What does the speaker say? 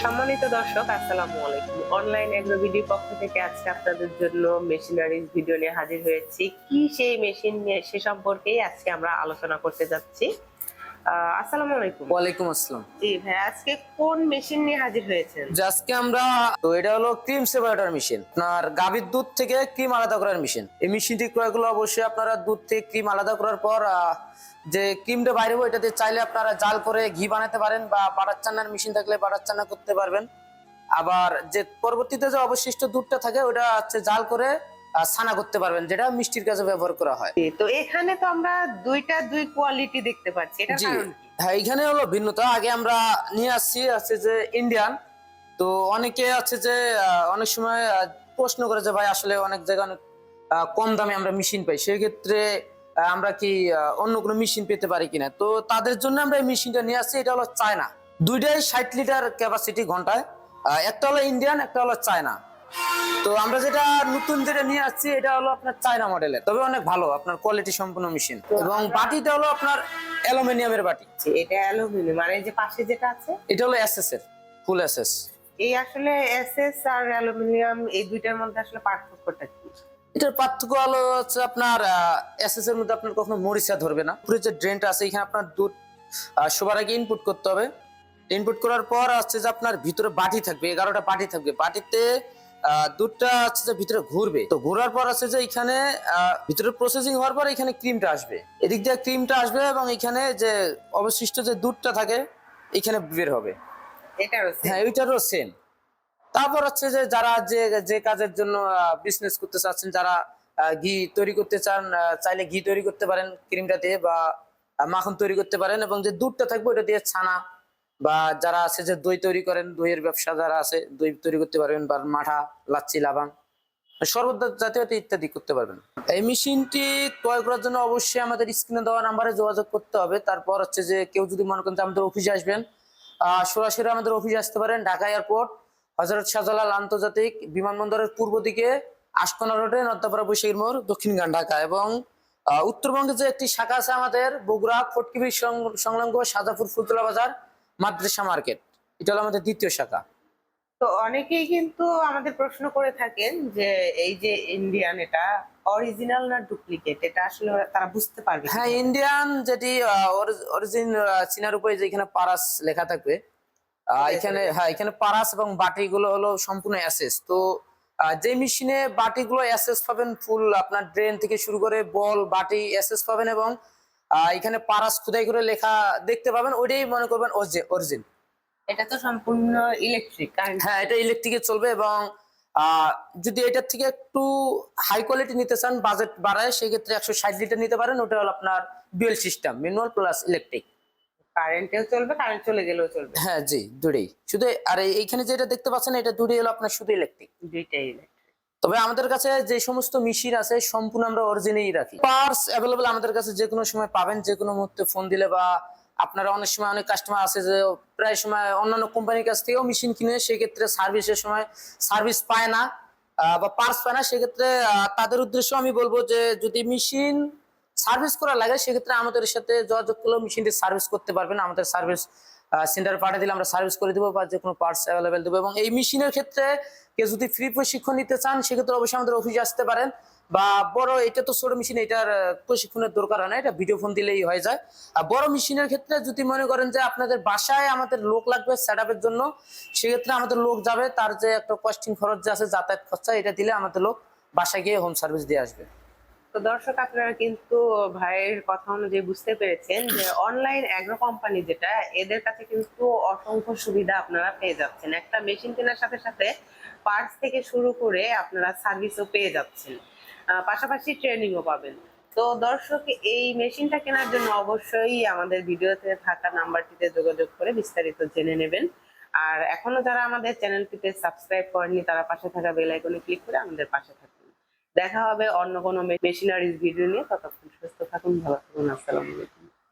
সম্মানিত দর্শক, আসসালামু আলাইকুম। অনলাইন এগ্রো ভিডিও পক্ষ থেকে আজকে আপনাদের জন্য মেশিনারিজ ভিডিও নিয়ে হাজির হয়েছি। কি সেই মেশিন নিয়ে সে সম্পর্কেই আজকে আমরা আলোচনা করতে যাচ্ছি। আসসালামু আলাইকুম। ওয়ালাইকুম আসসালাম। জি ভাই, আজকে কোন মেশিন নিয়ে হাজির হয়েছেন? আজকে আমরা তো এটা হলো ক্রিম সেপারেটর মেশিন। আপনার গাভীর দুধ থেকে ক্রিম আলাদা করার মেশিন। এই মেশিনটি ক্রয় করলে অবশ্যই আপনারা দুধ থেকে ক্রিম আলাদা করার পর যে ক্রিমটা বাইরে হবে এটাতে চাইলে আপনারা জাল করে ঘি বানাতে পারেন বা বাটার চান্নার মেশিন থাকলে বাটার চান্না করতে পারবেন। আবার যে পরবর্তীতে যে অবশিষ্ট দুধটা থাকে ওটা হচ্ছে জাল করে ছানা করতে পারবেন, যেটা মিষ্টির কাজে ব্যবহার করা হয়। তো এখানে তো আমরা দুই কোয়ালিটি দেখতে পাচ্ছি, এটা জি কারণ কি? হ্যাঁ, এখানে হলো ভিন্নতা। আগে আমরা নিয়ে আসছি আছে যে ইন্ডিয়ান। তো অনেকে আছে যে অনেক সময় প্রশ্ন করে যে ভাই আসলে অনেক জায়গায় অনেক কম দামে আমরা মেশিন পাই, সেই ক্ষেত্রে আমরা কি অন্য কোনো মেশিন পেতে পারি কিনা। তো তাদের জন্য আমরা এই মেশিনটা নিয়ে আসছি। এটা হলো চায়না, দুইটাই 60 লিটার ক্যাপাসিটি ঘন্টায়। একটা হলো ইন্ডিয়ান, একটা হলো চায়না। তো আমরা যেটা নতুন যেটা নিয়ে আসছি এটা হলো আপনার চায়না মডেলের, তবে অনেক ভালো, আপনার কোয়ালিটি সম্পূর্ণ মেশিন। এবং বাটিটা হলো আপনার অ্যালুমিনিয়ামের বাটি। এটা অ্যালুমিনিয়াম, মানে এই যে পাশে যেটা আছে এটা হলো এসএস এর, ফুল এসএস। এই আসলে এসএস আর অ্যালুমিনিয়াম এই দুইটার মধ্যে আসলে পার্থক্যটা কি? এটার পার্থক্য হলো হচ্ছে আপনার এসএস এর মধ্যে আপনার কখনো মরিচা ধরবে না। পুরো যে ড্রেনটা আছে এখানে আপনার দুধ সবার আগে ইনপুট করতে হবে। ইনপুট করার পর হচ্ছে যে আপনার ভিতরে বাটি থাকবে, 11টা বাটি থাকবে। বাটিতে দুধটা হচ্ছে যে ভিতরে ঘুরবে। তো ঘোরার পর আছে যে এখানে ভিতরে প্রসেসিং হওয়ার পর এখানে ক্রিমটা আসবে, এদিক দিয়ে ক্রিমটা আসবে এবং এখানে যে অবশিষ্ট যে দুধটা থাকে এখানে বের হবে। এটারও হ্যাঁ, ওইটারও সেম। তারপর হচ্ছে যে যারা যে যে কাজের জন্য বিজনেস করতে চাচ্ছেন, যারা ঘি তৈরি করতে চান, চাইলে ঘি তৈরি করতে পারেন ক্রিমটা দিয়ে, বা মাখন তৈরি করতে পারেন। এবং যে দুধটা থাকবে ওটা দিয়ে ছানা, বা যারা আছে যে দই তৈরি করেন, দইয়ের ব্যবসা যারা আছে দই তৈরি করতে পারবেন, বা মাঠা, লাচ্ছি, লাবাং, শরবত জাতীয় ইত্যাদি করতে পারবেন। এই মেশিনটি ক্রয় করার জন্য অবশ্যই আমাদের স্ক্রিনে দেওয়া নাম্বারে যোগাযোগ করতে হবে। তারপর হচ্ছে যে কেউ যদি মনে করেন যে আমাদের অফিসে আসবেন, সরাসরি আমাদের অফিসে আসতে পারেন। ঢাকা এয়ারপোর্ট, হযরত শাহজালাল আন্তর্জাতিক বিমানবন্দরের পূর্ব দিকে আশকোনা রোডে, নর্দাপাড়া, বৈশাখীর মোড়, দক্ষিণগান, ঢাকা। এবং উত্তরবঙ্গে যে একটি শাখা আছে আমাদের বগুড়া ফটকিবির সংলগ্ন সাজাপুর ফুলতলা বাজার মাদ্রাসা মার্কেট, এটা হলো আমাদের দ্বিতীয় শাখা। তো অনেকেই কিন্তু আমাদের প্রশ্ন করে থাকেন যে এই যে ইন্ডিয়ান, এটা অরিজিনাল না ডুপ্লিকেট, এটা আসলে তারা বুঝতে পারবে হ্যাঁ, কিভাবে? ইন্ডিয়ান যেটি অরিজিন চীনার উপরে যে এখানে পারাস লেখা থাকবে, এখানে হ্যাঁ এখানে পারাস এবং বাটিগুলো হলো সম্পূর্ণ অ্যাসেস। তো যে মেশিনে বাটিগুলো অ্যাসেস পাবেন, ফুল আপনার ড্রেন থেকে শুরু করে বল বাটি অ্যাসেস পাবেন, এবং এখানে পারাস খোদাই করে লেখা দেখতে পাবেন, ওইটাই মনে করবেন অরিজিন। এটা তো সম্পূর্ণ ইলেকট্রিক কারেন্ট। হ্যাঁ, এটা ইলেকট্রিকে চলবে। এবং যদি এটার থেকে একটু হাই কোয়ালিটি নিতে চান, বাজেট বাড়ায়, সেক্ষেত্রে 160 লিটার নিতে পারেন। ওটা হলো আপনার dual system, manual plus electric. কারেন্টেও চলবে, কারেন্ট চলে গেলেও চলবে। হ্যাঁ জি, দুটোই শুধু। আর এইখানে যেটা দেখতে পাচ্ছেন এটা দুটোই হলো আপনার শুধু ইলেকট্রিক। দুইটাই electric। তবে আমাদের কাছে যে সমস্ত মেশিন আছে সম্পূর্ণ আমরা অরিজিনালই রাখি। পার্টস অ্যাভেলেবল আমাদের কাছে যে কোনো সময় পাবেন, যে কোনো মুহূর্তে ফোন দিলে। বা আপনারা অনেক সময় অনেক কাস্টমার আছে যে প্রায় সময় অন্যান্য কোম্পানির কাছ থেকেও মেশিন কিনে, সেক্ষেত্রে সার্ভিসের সময় সার্ভিস পায় না বা পার্টস পায় না। সেক্ষেত্রে তাদের উদ্দেশ্য আমি বলবো যে যদি মেশিন সার্ভিস করা লাগে সেক্ষেত্রে আমাদের সাথে যোগাযোগ করলেও মেশিনটি সার্ভিস করতে পারবেন। আমাদের সার্ভিস সেন্টারে পাঠিয়ে দিলে আমরা সার্ভিস করে দেবো, বা যে কোনো পার্টস অ্যাভেলেবেল দেবো। এবং এই মেশিনের ক্ষেত্রে কেউ যদি ফ্রি প্রশিক্ষণ নিতে চান সেক্ষেত্রে অবশ্যই আমাদের অফিসে আসতে পারেন। বা বড়, এটা তো ছোট মেশিন, এটার প্রশিক্ষণের দরকার হয় না, এটা ভিডিও ফোন দিলেই হয়ে যায়। আর বড় মেশিনের ক্ষেত্রে যদি মনে করেন যে আপনাদের বাসায় আমাদের লোক লাগবে সেট আপের জন্য, সেক্ষেত্রে আমাদের লোক যাবে, তার যে একটা কস্টিং খরচ যে আছে, যাতায়াত খরচা, এটা দিলে আমাদের লোক বাসায় গিয়ে হোম সার্ভিস দিয়ে আসবে। তো দর্শক, আপনারা কিন্তু ভাইয়ের কথা অনুযায়ী বুঝতে পেরেছেন যে অনলাইন অ্যাগ্রো কোম্পানি যেটা, এদের কাছে কিন্তু অসংখ্য সুবিধা আপনারা পেয়ে যাচ্ছেন। একটা মেশিন কেনার সাথে সাথে পার্টস থেকে শুরু করে আপনারা সার্ভিসও পেয়ে যাচ্ছেন, পাশাপাশি ট্রেনিংও পাবেন। তো দর্শক, এই মেশিনটা কেনার জন্য অবশ্যই আমাদের ভিডিওতে থাকা নাম্বারটিতে যোগাযোগ করে বিস্তারিত জেনে নেবেন। আর এখনো যারা আমাদের চ্যানেলটিতে সাবস্ক্রাইব করেননি, তারা পাশে থাকা বেল আইকনে ক্লিক করে আমাদের পাশে থাকুন। দেখা হবে অন্য কোনো মেশিনারিজ ভিডিও নিয়ে। ততক্ষণ সুস্থ থাকুন, ভালো থাকুন। আসসালামু আলাইকুম।